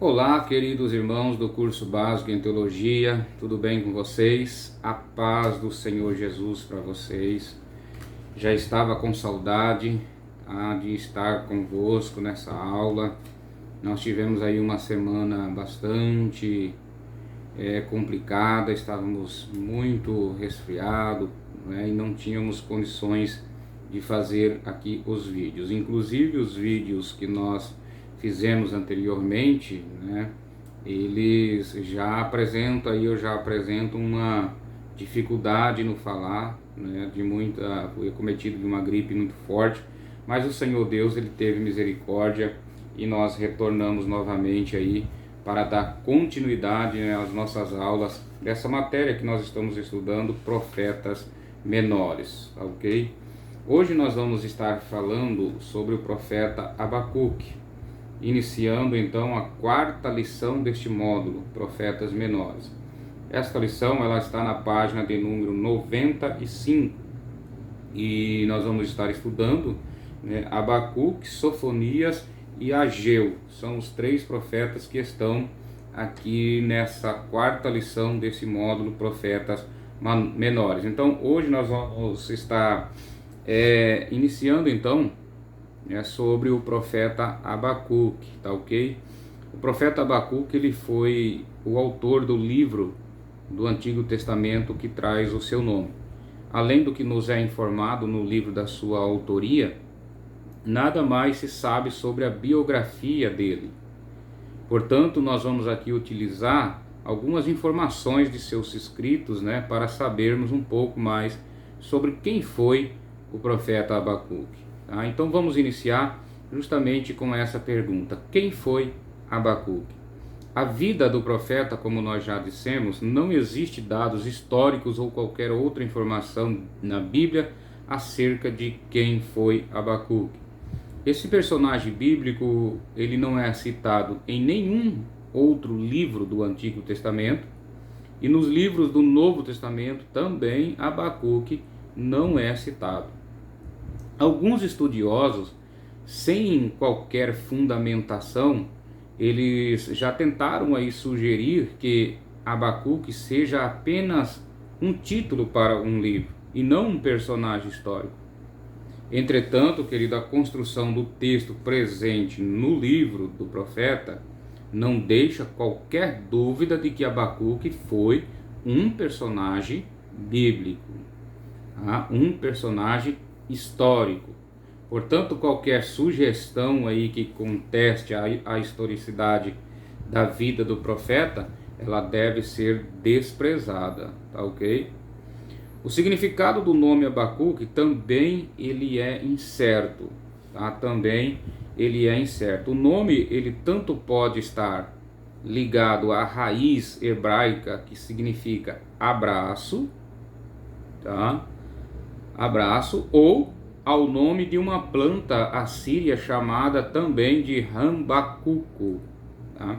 Olá, queridos irmãos do curso básico em teologia, tudo bem com vocês? A paz do Senhor Jesus para vocês. Já estava com saudade de estar convosco nessa aula. Nós tivemos aí uma semana bastante complicada, estávamos muito resfriados, né, e não tínhamos condições de fazer aqui os vídeos. Inclusive os vídeos que nós fizemos anteriormente, né, eles já apresentam aí, eu já apresento uma dificuldade no falar, né, fui acometido de uma gripe muito forte, mas o Senhor Deus, ele teve misericórdia e nós retornamos novamente aí para dar continuidade, né, às nossas aulas dessa matéria que nós estamos estudando, profetas menores, ok? Hoje nós vamos estar falando sobre o profeta Abacuque, iniciando então a quarta lição deste módulo, Profetas Menores. Esta lição ela está na página de número 95 e nós vamos estar estudando, né, Abacuque, Sofonias e Ageu. São os três profetas que estão aqui nessa quarta lição desse módulo, Profetas Menores. Então hoje nós vamos estar iniciando então sobre o profeta Abacuque, tá ok? O profeta Abacuque, ele foi o autor do livro do Antigo Testamento que traz o seu nome. Além do que nos é informado no livro da sua autoria, nada mais se sabe sobre a biografia dele. Portanto, nós vamos aqui utilizar algumas informações de seus escritos, né, para sabermos um pouco mais sobre quem foi o profeta Abacuque. Tá? Então vamos iniciar justamente com essa pergunta: quem foi Abacuque? A vida do profeta, como nós já dissemos, não existe dados históricos ou qualquer outra informação na Bíblia acerca de quem foi Abacuque. Esse personagem bíblico, ele não é citado em nenhum outro livro do Antigo Testamento, e nos livros do Novo Testamento também Abacuque não é citado. Alguns estudiosos, sem qualquer fundamentação, eles já tentaram aí sugerir que Abacuque seja apenas um título para um livro e não um personagem histórico. Entretanto, querido, a construção do texto presente no livro do profeta não deixa qualquer dúvida de que Abacuque foi um personagem bíblico, tá? Um personagem histórico. Portanto, qualquer sugestão aí que conteste a historicidade da vida do profeta, ela deve ser desprezada, tá ok? O significado do nome Abacuque também ele é incerto, tá? Também ele é incerto. O nome ele tanto pode estar ligado à raiz hebraica que significa abraço, tá? Abraço, ou ao nome de uma planta assíria chamada também de rambacuco, tá?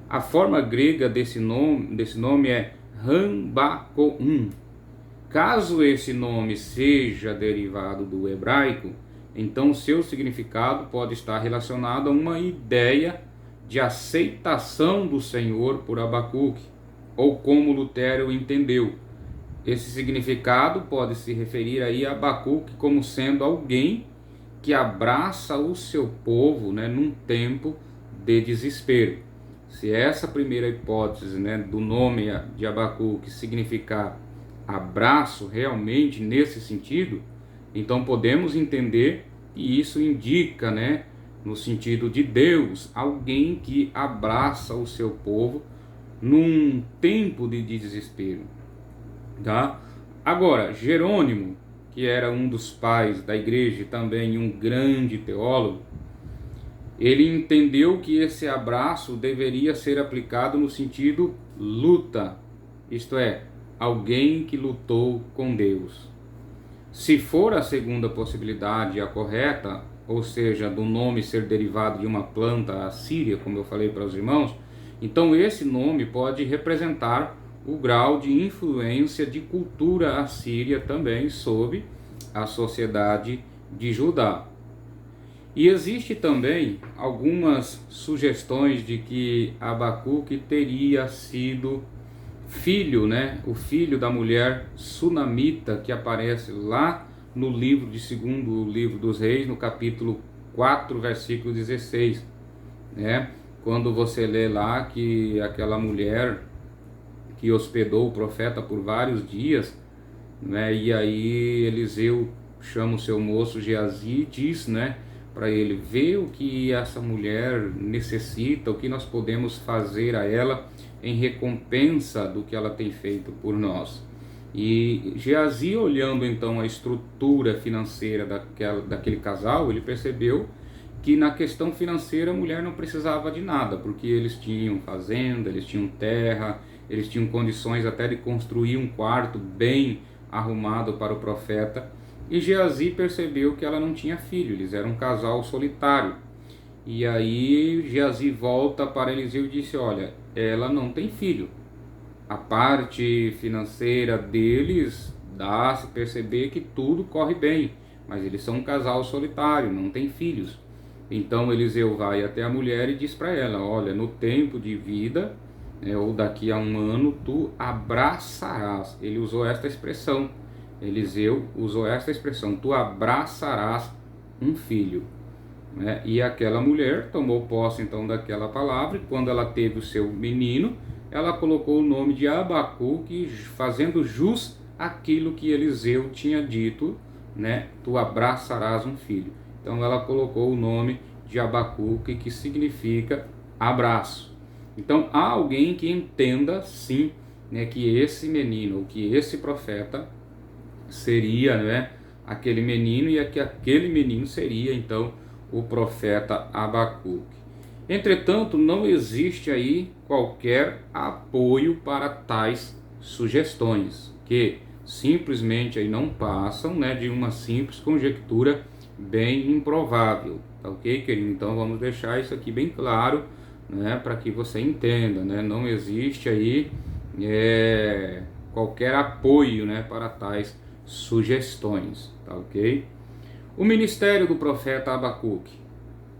A forma grega desse nome é Rambacoum. Caso esse nome seja derivado do hebraico, então seu significado pode estar relacionado a uma ideia de aceitação do Senhor por Abacuque, ou como Lutero entendeu. Esse significado pode se referir aí a Abacuque como sendo alguém que abraça o seu povo, né, num tempo de desespero. Se essa primeira hipótese, né, do nome de Abacuque significar abraço realmente nesse sentido, então podemos entender que isso indica, né, no sentido de Deus, alguém que abraça o seu povo num tempo de desespero. Tá? Agora, Jerônimo, que era um dos pais da igreja e também um grande teólogo, ele entendeu que esse abraço deveria ser aplicado no sentido luta, isto é, alguém que lutou com Deus. Se for a segunda possibilidade a correta, ou seja, do nome ser derivado de uma planta assíria, como eu falei para os irmãos, então esse nome pode representar o grau de influência de cultura assíria também sobre a sociedade de Judá. E existe também algumas sugestões de que Abacuque teria sido filho, né? O filho da mulher sunamita que aparece lá no livro de segundo livro dos Reis, no capítulo 4, versículo 16, né? Quando você lê lá que aquela mulher que hospedou o profeta por vários dias, né? E aí Eliseu chama o seu moço Geazi e diz, né, para ele ver o que essa mulher necessita, o que nós podemos fazer a ela em recompensa do que ela tem feito por nós. E Geazi, olhando então a estrutura financeira daquele casal, ele percebeu que na questão financeira a mulher não precisava de nada, porque eles tinham fazenda, eles tinham terra, eles tinham condições até de construir um quarto bem arrumado para o profeta. E Geazi percebeu que ela não tinha filho, eles eram um casal solitário. E aí Geazi volta para Eliseu e disse: olha, ela não tem filho. A parte financeira deles dá-se perceber que tudo corre bem, mas eles são um casal solitário, não tem filhos. Então Eliseu vai até a mulher e diz para ela: olha, no tempo de vida, ou daqui a um ano, tu abraçarás. Ele usou esta expressão. Eliseu usou esta expressão: tu abraçarás um filho. E aquela mulher tomou posse então daquela palavra, e quando ela teve o seu menino, ela colocou o nome de Abacuque, fazendo jus aquilo que Eliseu tinha dito, né? Tu abraçarás um filho. Então ela colocou o nome de Abacuque, que significa abraço. Então há alguém que entenda sim, né, que esse menino, ou que esse profeta seria, né, aquele menino, e que aquele menino seria então o profeta Abacuque. Entretanto, não existe aí qualquer apoio para tais sugestões, que simplesmente aí não passam, né, de uma simples conjectura bem improvável, tá ok, querido? Então vamos deixar isso aqui bem claro, né, para que você entenda, né, não existe aí qualquer apoio, né, para tais sugestões, tá ok? O ministério do profeta Abacuque.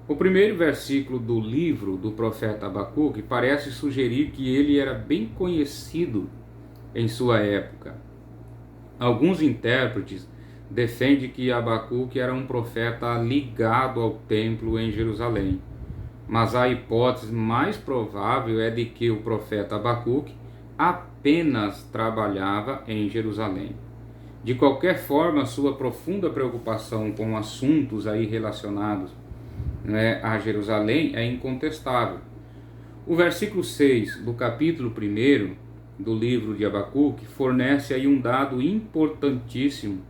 O primeiro versículo do livro do profeta Abacuque parece sugerir que ele era bem conhecido em sua época. Alguns intérpretes defendem que Abacuque era um profeta ligado ao templo em Jerusalém, mas a hipótese mais provável é de que o profeta Abacuque apenas trabalhava em Jerusalém. De qualquer forma, sua profunda preocupação com assuntos aí relacionados, né, a Jerusalém é incontestável. O versículo 6 do capítulo 1 do livro de Abacuque fornece aí um dado importantíssimo,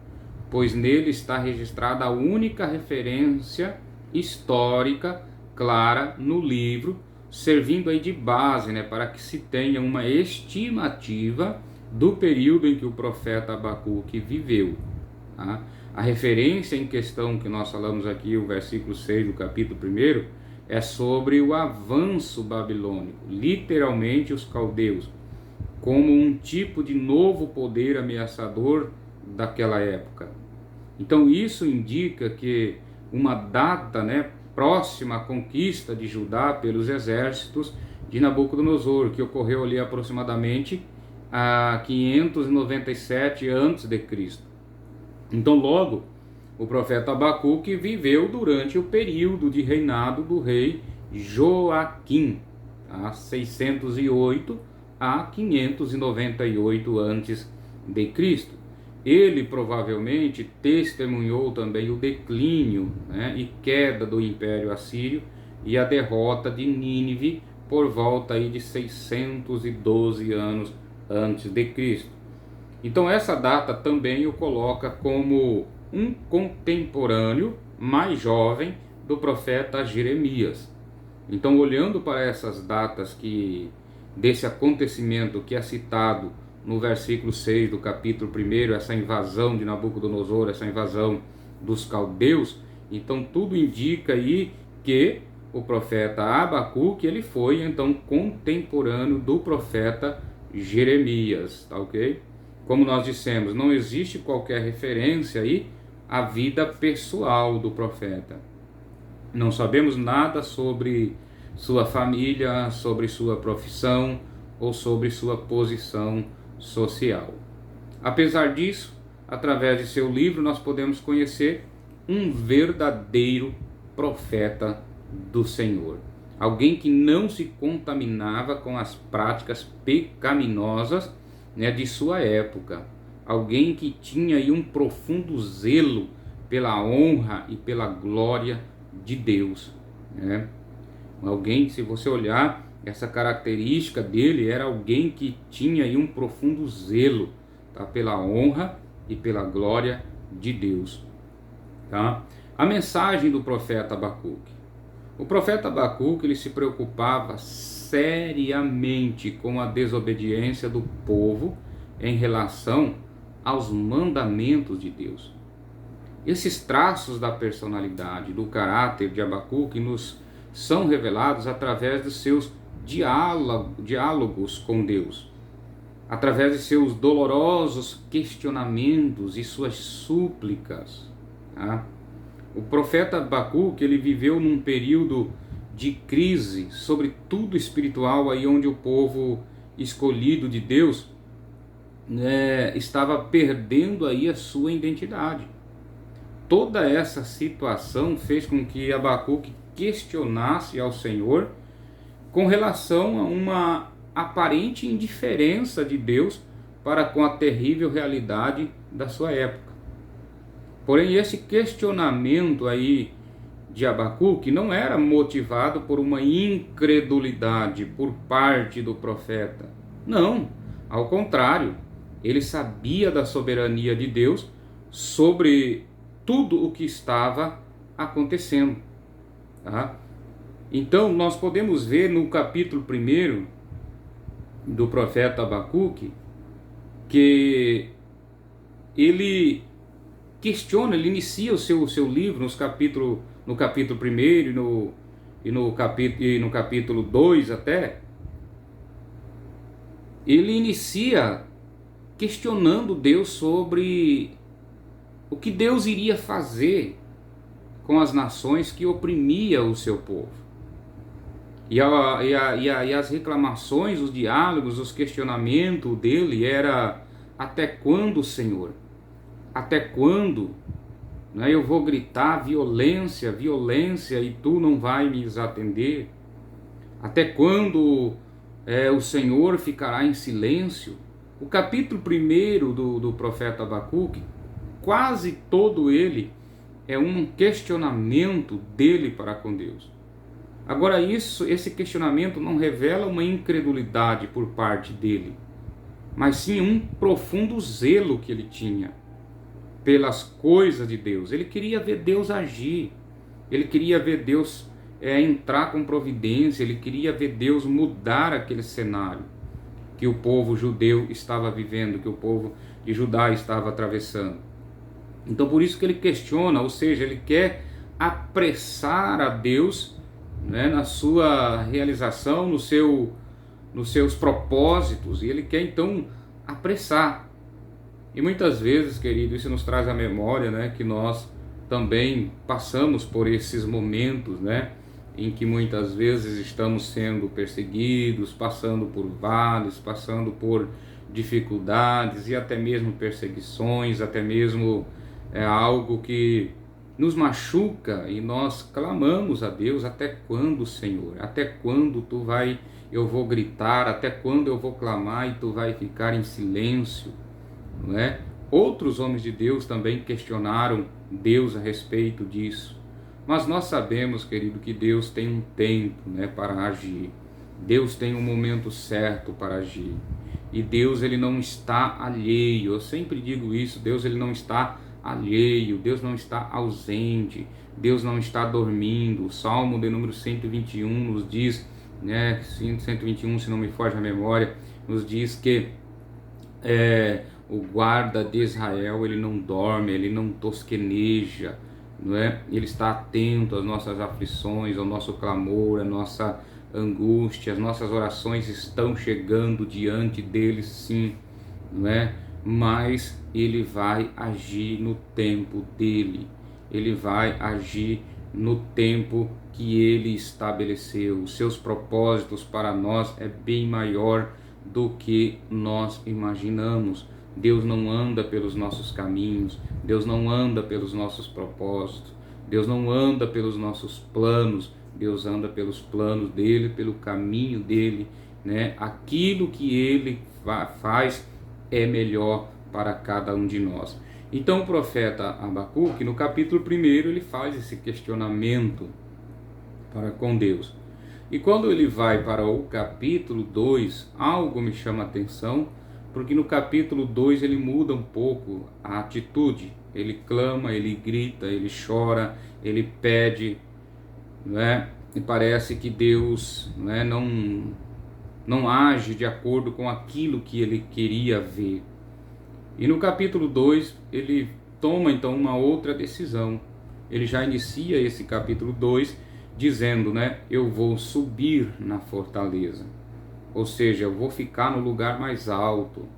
pois nele está registrada a única referência histórica clara no livro, servindo aí de base, né, para que se tenha uma estimativa do período em que o profeta Abacuque viveu. Tá? A referência em questão que nós falamos aqui, o versículo 6 do capítulo 1, é sobre o avanço babilônico, literalmente os caldeus, como um tipo de novo poder ameaçador daquela época. Então isso indica que uma data, né, próxima à conquista de Judá pelos exércitos de Nabucodonosor, que ocorreu ali aproximadamente a 597 a.C. Então logo, o profeta Abacuque viveu durante o período de reinado do rei Joaquim, 608 a 598 a.C. Ele provavelmente testemunhou também o declínio, né, e queda do Império Assírio e a derrota de Nínive por volta aí de 612 anos antes de Cristo. Então essa data também o coloca como um contemporâneo mais jovem do profeta Jeremias. Então, olhando para essas datas desse acontecimento que é citado no versículo 6 do capítulo 1, essa invasão de Nabucodonosor, essa invasão dos caldeus, então tudo indica aí que o profeta Abacuque, ele foi então contemporâneo do profeta Jeremias, tá ok? Como nós dissemos, não existe qualquer referência aí à vida pessoal do profeta. Não sabemos nada sobre sua família, sobre sua profissão ou sobre sua posição social. Apesar disso, através de seu livro, nós podemos conhecer um verdadeiro profeta do Senhor. Alguém que não se contaminava com as práticas pecaminosas, de sua época. Alguém que tinha aí um profundo zelo pela honra e pela glória de Deus. Alguém, se você olhar, essa característica dele era alguém que tinha aí um profundo zelo, tá? Pela honra e pela glória de Deus. Tá? A mensagem do profeta Abacuque. O profeta Abacuque, ele se preocupava seriamente com a desobediência do povo em relação aos mandamentos de Deus. Esses traços da personalidade, do caráter de Abacuque nos são revelados através dos seus diálogos com Deus, através de seus dolorosos questionamentos e suas súplicas. Tá? O profeta Abacuque, ele viveu num período de crise, sobretudo espiritual, aí onde o povo escolhido de Deus estava perdendo aí a sua identidade. Toda essa situação fez com que Abacuque questionasse ao Senhor com relação a uma aparente indiferença de Deus para com a terrível realidade da sua época. Porém, esse questionamento aí de Abacuque não era motivado por uma incredulidade por parte do profeta. Não, ao contrário, ele sabia da soberania de Deus sobre tudo o que estava acontecendo. Tá? Então, nós podemos ver no capítulo 1 do profeta Abacuque que ele questiona, ele inicia o seu livro no capítulo 1 e no capítulo 2 até. Ele inicia questionando Deus sobre o que Deus iria fazer com as nações que oprimia o seu povo. E as reclamações, os diálogos, os questionamentos dele era: até quando, Senhor? Até quando? Eu vou gritar violência, violência, e tu não vai me atender? Até quando o Senhor ficará em silêncio? O capítulo 1 do profeta Abacuque, quase todo ele é um questionamento dele para com Deus. Agora, esse questionamento não revela uma incredulidade por parte dele, mas sim um profundo zelo que ele tinha pelas coisas de Deus. Ele queria ver Deus agir, ele queria ver Deus entrar com providência, ele queria ver Deus mudar aquele cenário que o povo judeu estava vivendo, que o povo de Judá estava atravessando. Então, por isso que ele questiona, ou seja, ele quer apressar a Deus, na sua realização, nos seus propósitos, e ele quer então apressar. E muitas vezes, querido, isso nos traz à memória, que nós também passamos por esses momentos, em que muitas vezes estamos sendo perseguidos, passando por vales, passando por dificuldades e até mesmo perseguições, até mesmo algo que nos machuca, e nós clamamos a Deus: até quando, Senhor? Até quando eu vou gritar? Até quando eu vou clamar e tu vai ficar em silêncio? Não é? Outros homens de Deus também questionaram Deus a respeito disso. Mas nós sabemos, querido, que Deus tem um tempo, para agir. Deus tem um momento certo para agir. E Deus, ele não está alheio. Eu sempre digo isso: Deus, ele não está alheio. Deus não está ausente. Deus não está dormindo. O Salmo de número 121 nos diz, 121, se não me foge a memória, nos diz que o guarda de Israel, ele não dorme, ele não tosqueneja, ele está atento às nossas aflições, ao nosso clamor, à nossa angústia. As nossas orações estão chegando diante dele, sim, mas ele vai agir no tempo dele, ele vai agir no tempo que Ele estabeleceu. Os seus propósitos para nós é bem maior do que nós imaginamos. Deus não anda pelos nossos caminhos, Deus não anda pelos nossos propósitos, Deus não anda pelos nossos planos, Deus anda pelos planos dele, pelo caminho dele, né? Aquilo que ele faz é melhor para cada um de nós. Então o profeta Abacuque, no capítulo 1, ele faz esse questionamento para com Deus. E quando ele vai para o capítulo 2, algo me chama a atenção, porque no capítulo 2 ele muda um pouco a atitude. Ele clama, ele grita, ele chora, ele pede, não é? E parece que Deus, não é, não age de acordo com aquilo que ele queria ver. E no capítulo 2 ele toma então uma outra decisão. Ele já inicia esse capítulo 2 dizendo, né, eu vou subir na fortaleza. Ou seja, eu vou ficar no lugar mais alto.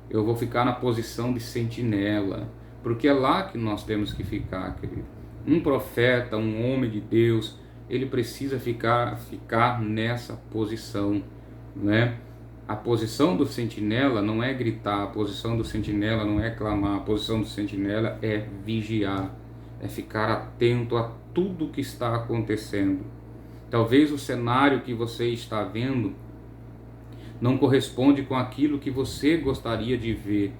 Eu vou ficar na posição de sentinela. Porque é lá que nós temos que ficar, querido. Um profeta, um homem de Deus, ele precisa ficar nessa posição, né? A posição do sentinela não é gritar, a posição do sentinela não é clamar, a posição do sentinela é vigiar, é ficar atento a tudo que está acontecendo. Talvez o cenário que você está vendo não corresponde com aquilo que você gostaria de ver,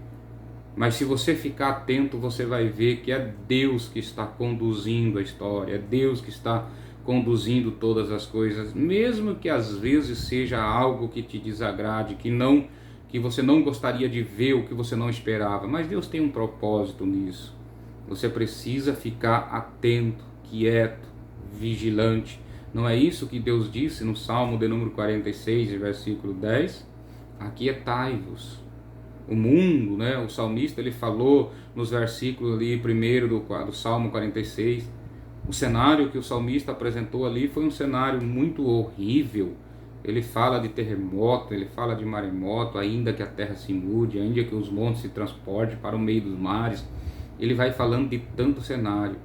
mas se você ficar atento, você vai ver que é Deus que está conduzindo a história, é Deus que está conduzindo todas as coisas, mesmo que às vezes seja algo que te desagrade, que você não gostaria de ver, o que você não esperava, mas Deus tem um propósito nisso. Você precisa ficar atento, quieto, vigilante. Não é isso que Deus disse no Salmo de número 46, versículo 10? Aquietai-vos. O mundo, né, o salmista, ele falou nos versículos ali primeiro do Salmo 46, o cenário que o salmista apresentou ali foi um cenário muito horrível. Ele fala de terremoto, ele fala de maremoto, ainda que a terra se mude, ainda que os montes se transportem para o meio dos mares. Ele vai falando de tanto cenário,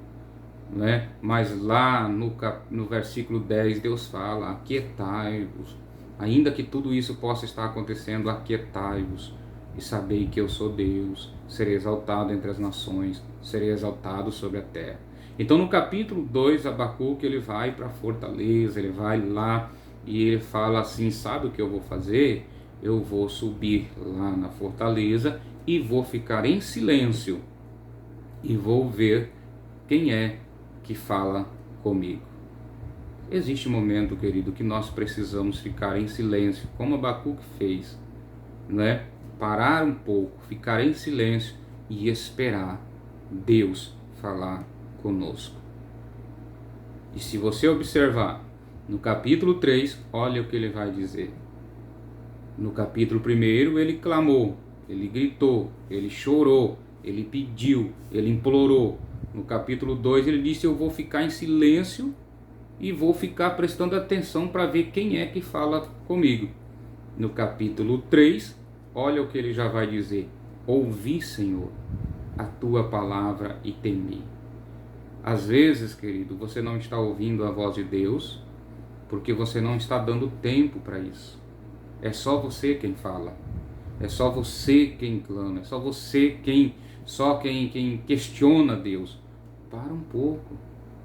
né? Mas lá no versículo 10 Deus fala, aquietai-vos, ainda que tudo isso possa estar acontecendo, aquietai-vos e sabei que eu sou Deus, serei exaltado entre as nações, serei exaltado sobre a terra. Então no capítulo 2, Abacuque, ele vai para a fortaleza, ele vai lá e ele fala assim, sabe o que eu vou fazer? Eu vou subir lá na fortaleza e vou ficar em silêncio e vou ver quem é que fala comigo. Existe um momento, querido, que nós precisamos ficar em silêncio, como Abacuque fez, né? Parar um pouco, ficar em silêncio e esperar Deus falar conosco. E se você observar no capítulo 3, olha o que ele vai dizer. No capítulo 1 ele clamou, ele gritou, ele chorou, ele pediu, ele implorou. No capítulo 2 ele disse, eu vou ficar em silêncio e vou ficar prestando atenção para ver quem é que fala comigo. No capítulo 3, olha o que ele já vai dizer. Ouvi, Senhor, a tua palavra e temi. Às vezes, querido, você não está ouvindo a voz de Deus porque você não está dando tempo para isso. É só você quem fala. É só você quem clama. É só você quem questiona Deus. Para um pouco.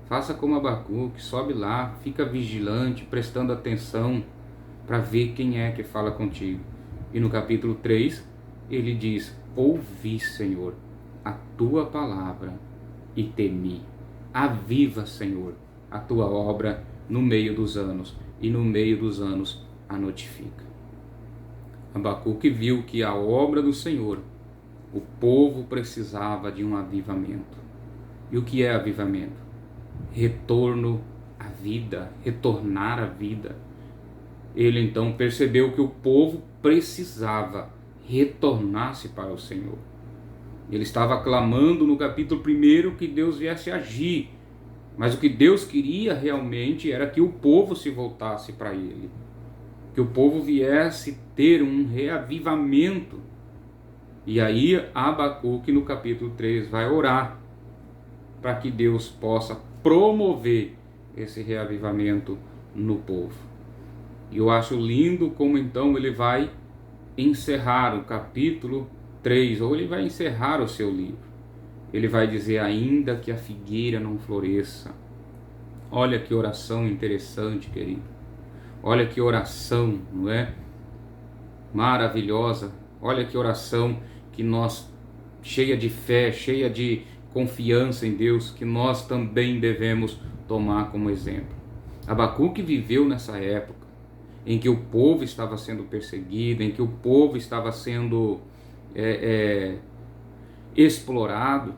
Faça como Abacuque, sobe lá, fica vigilante, prestando atenção para ver quem é que fala contigo. E no capítulo 3, ele diz, ouvi, Senhor, a tua palavra e temi. Aviva, Senhor, a tua obra no meio dos anos, e no meio dos anos a notifica. Abacuque viu que a obra do Senhor, o povo precisava de um avivamento. E o que é avivamento? Retorno à vida, retornar à vida. Ele então percebeu que o povo precisava retornar-se para o Senhor. Ele estava clamando no capítulo 1 que Deus viesse agir, mas o que Deus queria realmente era que o povo se voltasse para Ele, que o povo viesse ter um reavivamento. E aí Abacuque no capítulo 3 vai orar para que Deus possa promover esse reavivamento no povo. E eu acho lindo como então ele vai encerrar o capítulo 3, ou ele vai encerrar o seu livro. Ele vai dizer: ainda que a figueira não floresça. Olha que oração interessante, querido. Olha que oração, não é? Maravilhosa. Olha que oração que nós, cheia de fé, cheia de confiança em Deus, que nós também devemos tomar como exemplo. Abacuque viveu nessa época em que o povo estava sendo perseguido, em que o povo estava sendo explorado.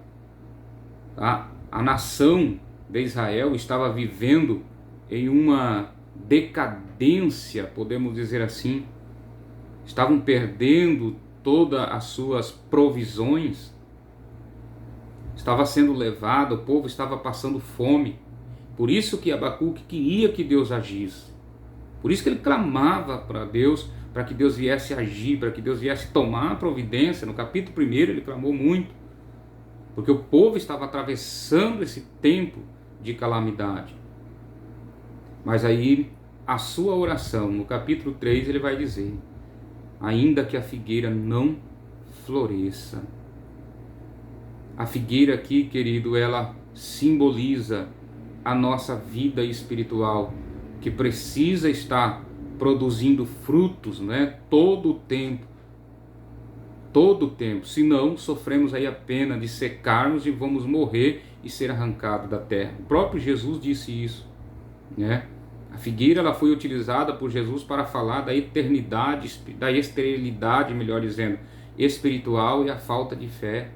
A nação de Israel estava vivendo em uma decadência, podemos dizer assim. Estavam perdendo todas as suas provisões, estava sendo levado, o povo estava passando fome. Por isso que Abacuque queria que Deus agisse. Por isso que ele clamava para Deus, para que Deus viesse agir, para que Deus viesse tomar a providência. No capítulo 1 ele clamou muito, porque o povo estava atravessando esse tempo de calamidade. Mas aí, a sua oração, no capítulo 3, ele vai dizer: ainda que a figueira não floresça. A figueira aqui, querido, ela simboliza a nossa vida espiritual, que precisa estar produzindo frutos, né? Todo o tempo, senão sofremos aí a pena de secarmos e vamos morrer e ser arrancados da terra. O próprio Jesus disse isso, né? A figueira ela foi utilizada por Jesus para falar da eternidade, da esterilidade, melhor dizendo, espiritual, e a falta de fé.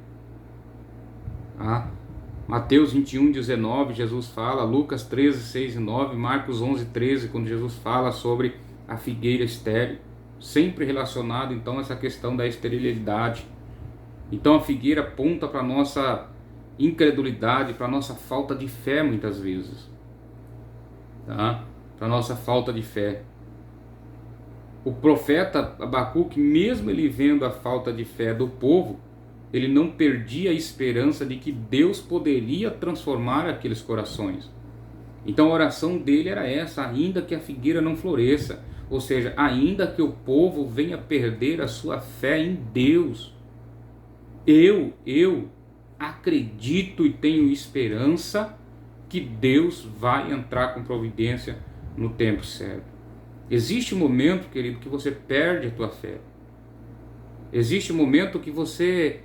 Mateus 21:19, Jesus fala, Lucas 13:6-9, Marcos 11:13, quando Jesus fala sobre a figueira estéril, sempre relacionado então a essa questão da esterilidade. Então a figueira aponta para a nossa incredulidade, para a nossa falta de fé muitas vezes, para a nossa falta de fé. O profeta Abacuque, mesmo ele vendo a falta de fé do povo, ele não perdia a esperança de que Deus poderia transformar aqueles corações. Então a oração dele era essa: ainda que a figueira não floresça, ou seja, ainda que o povo venha perder a sua fé em Deus, eu acredito e tenho esperança que Deus vai entrar com providência no tempo certo. Existe um momento, querido, que você perde a tua fé. Existe um momento que você,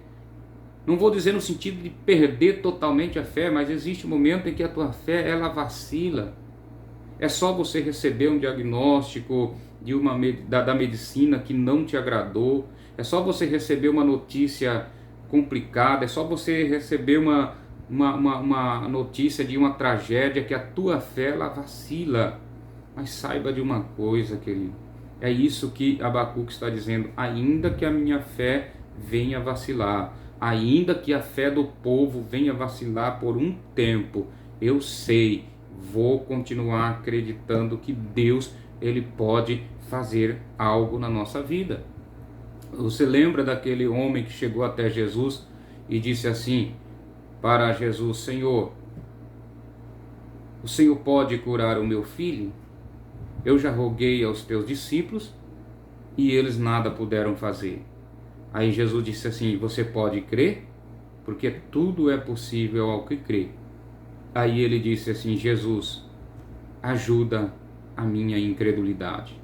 não vou dizer no sentido de perder totalmente a fé, mas existe um momento em que a tua fé ela vacila. É só você receber um diagnóstico da medicina que não te agradou, é só você receber uma notícia complicada, é só você receber uma notícia de uma tragédia que a tua fé ela vacila. Mas saiba de uma coisa, querido, é isso que Abacuque está dizendo: ainda que a minha fé venha vacilar, ainda que a fé do povo venha vacilar por um tempo, eu sei, vou continuar acreditando que Deus ele pode fazer algo na nossa vida. Você lembra daquele homem que chegou até Jesus e disse assim para Jesus: Senhor, o Senhor pode curar o meu filho? Eu já roguei aos teus discípulos e eles nada puderam fazer. Aí Jesus disse assim: você pode crer? Porque tudo é possível ao que crê. Aí ele disse assim: Jesus, ajuda a minha incredulidade.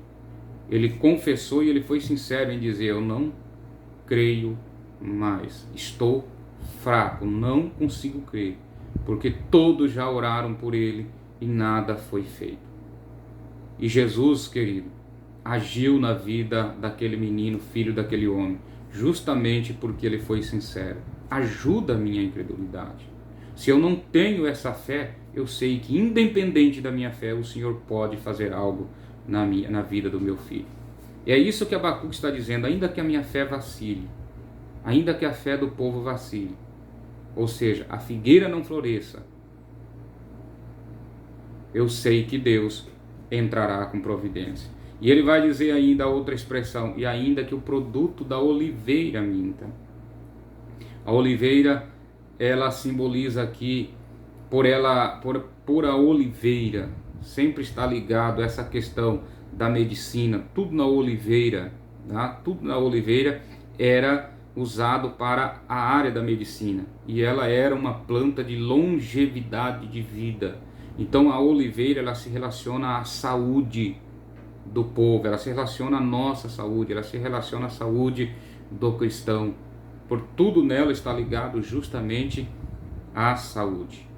Ele confessou e ele foi sincero em dizer: eu não creio mais, estou fraco, não consigo crer, porque todos já oraram por ele e nada foi feito. E Jesus, querido, agiu na vida daquele menino, filho daquele homem, justamente porque ele foi sincero. Ajuda a minha incredulidade. Se eu não tenho essa fé, eu sei que independente da minha fé, o Senhor pode fazer algo na vida do meu filho. E é isso que Abacuque está dizendo: ainda que a minha fé vacile, ainda que a fé do povo vacile, ou seja, a figueira não floresça, eu sei que Deus entrará com providência. E ele vai dizer ainda outra expressão: e ainda que o produto da oliveira minta. A oliveira, ela simboliza aqui por a oliveira, sempre está ligado a essa questão da medicina. Tudo na oliveira, tá? Tudo na oliveira era usado para a área da medicina, e ela era uma planta de longevidade de vida. Então a oliveira, ela se relaciona à saúde do povo, ela se relaciona à nossa saúde, ela se relaciona à saúde do cristão. Por tudo nela está ligado justamente à saúde,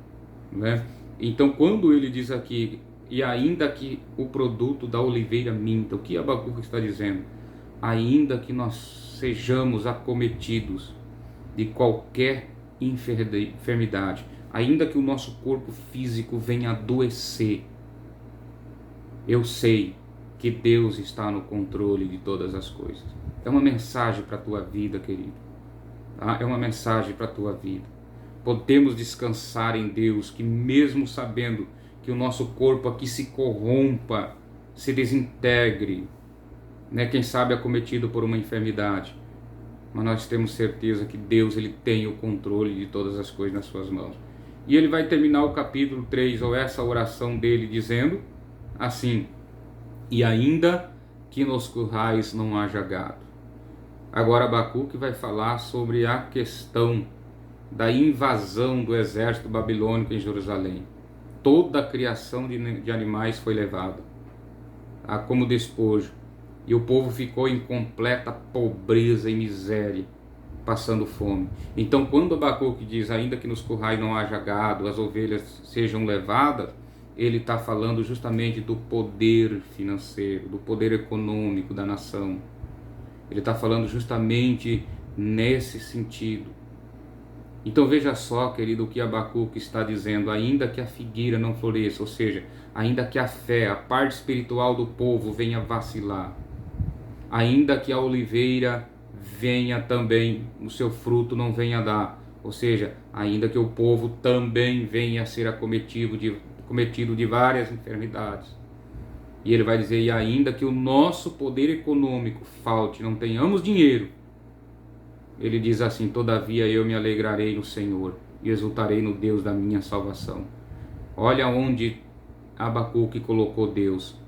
né? Então quando ele diz aqui, e ainda que o produto da oliveira minta, o que Abacuque está dizendo? Ainda que nós sejamos acometidos de qualquer enfermidade, ainda que o nosso corpo físico venha adoecer, eu sei que Deus está no controle de todas as coisas. É uma mensagem para a tua vida, querido. Tá? É uma mensagem para a tua vida. Podemos descansar em Deus, que mesmo sabendo que o nosso corpo aqui se corrompa, se desintegre, né? Quem sabe acometido por uma enfermidade, mas nós temos certeza que Deus, ele tem o controle de todas as coisas nas suas mãos. E ele vai terminar o capítulo 3, ou essa oração dele, dizendo assim: e ainda que nos currais não haja gado. Agora Abacuque vai falar sobre a questão da invasão do exército babilônico em Jerusalém. Toda a criação de animais foi levada como despojo, e o povo ficou em completa pobreza e miséria, passando fome. Então quando Abacuque diz, ainda que nos currais não haja gado, as ovelhas sejam levadas, ele está falando justamente do poder financeiro, do poder econômico da nação. Ele está falando justamente nesse sentido. Então veja só, querido, o que Abacuque está dizendo: ainda que a figueira não floresça, ou seja, ainda que a fé, a parte espiritual do povo venha vacilar, ainda que a oliveira venha também, o seu fruto não venha dar, ou seja, ainda que o povo também venha a ser acometido de várias enfermidades. E ele vai dizer, e ainda que o nosso poder econômico falte, não tenhamos dinheiro, ele diz assim, todavia eu me alegrarei no Senhor e exultarei no Deus da minha salvação. Olha onde Abacuque colocou Deus.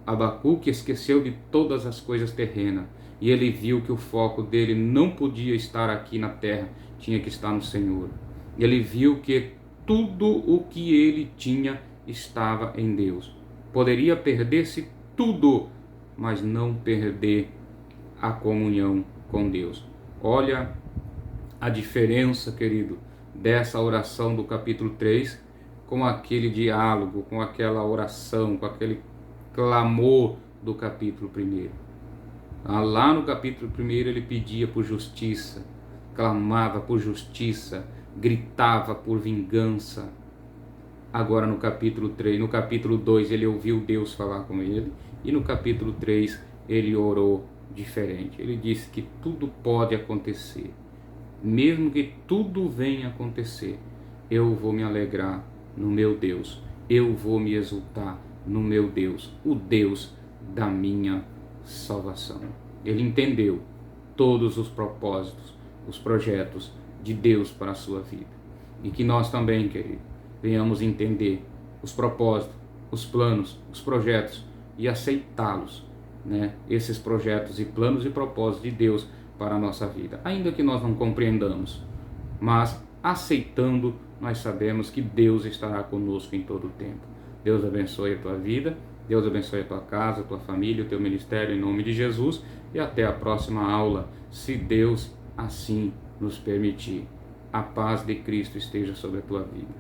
Abacuque esqueceu de todas as coisas terrenas, e ele viu que o foco dele não podia estar aqui na terra, tinha que estar no Senhor. Ele viu que tudo o que ele tinha estava em Deus. Poderia perder-se tudo, mas não perder a comunhão com Deus. Olha a diferença, querido, dessa oração do capítulo 3 com aquele diálogo, com aquela oração, com aquele clamor do capítulo 1. Lá no capítulo 1 ele pedia por justiça, clamava por justiça, gritava por vingança. Agora no capítulo 3, no capítulo 2 ele ouviu Deus falar com ele, e no capítulo 3 ele orou diferente. Ele disse que tudo pode acontecer, mesmo que tudo venha acontecer, eu vou me alegrar no meu Deus, eu vou me exultar no meu Deus, o Deus da minha salvação. Ele entendeu todos os propósitos, os projetos de Deus para a sua vida, e que nós também, querido, venhamos entender os propósitos, os planos, os projetos, e aceitá-los, né? Esses projetos e planos e propósitos de Deus para a nossa vida, ainda que nós não compreendamos, mas aceitando, nós sabemos que Deus estará conosco em todo o tempo. Deus abençoe a tua vida, Deus abençoe a tua casa, a tua família, o teu ministério, em nome de Jesus, e até a próxima aula, se Deus assim nos permitir. A paz de Cristo esteja sobre a tua vida.